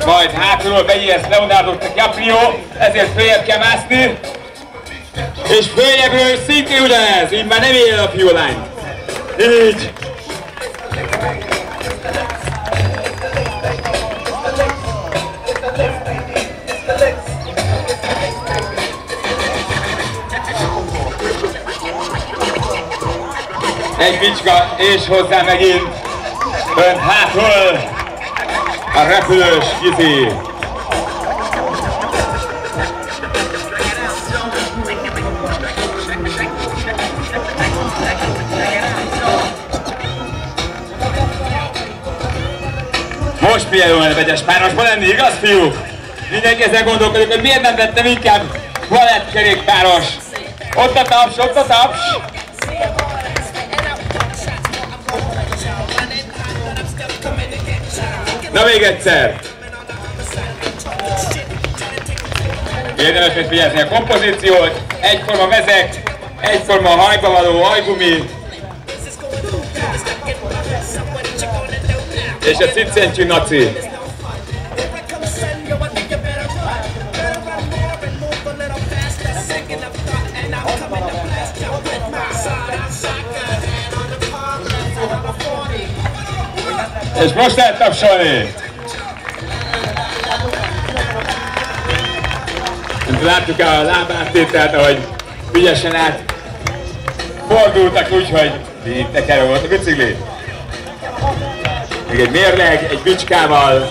Majd hátulról beijesz Leonardo DiCaprio, ezért följebb kell mászni. És följebbről szintén ugyanez, így már nem él a fiúlány. Így. Egy bicska, és hozzá megint ön hátul a repülős Gizi. Most milyen vegyes párosban lenni, igaz fiúk? Mindenki ezen gondolkodik, hogy miért nem vettem inkább balettkerékpáros. Ott a taps, ott a taps! Na még egyszer! Érdemes még figyelni a kompozíciót, egyforma mezek, egyforma hajba való hajgumi, és a ciccentyű naci. És most lehet tapsolni! Láttuk a lábáttételt, ahogy ügyesen át fordultak úgy, hogy itt tekerő volt a bicikli. Még egy mérleg, egy bicskával.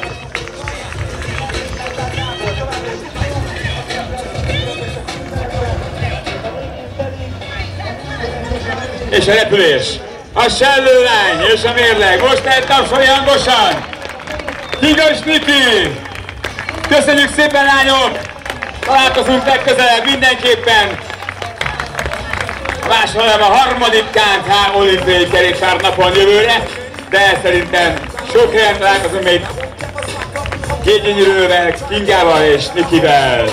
És a repülés. A sellőlány és a mérleg. Most lehet tapsolni hangosan. Higos Niki! Köszönjük szépen, lányok! Találkozunk legközelebb mindenképpen. Máshol a harmadik KNH olimpiai kerékpárnapon jövőre, de szerintem sok helyen találkozunk még Kégyényi Rővel, Kingával és Nikivel.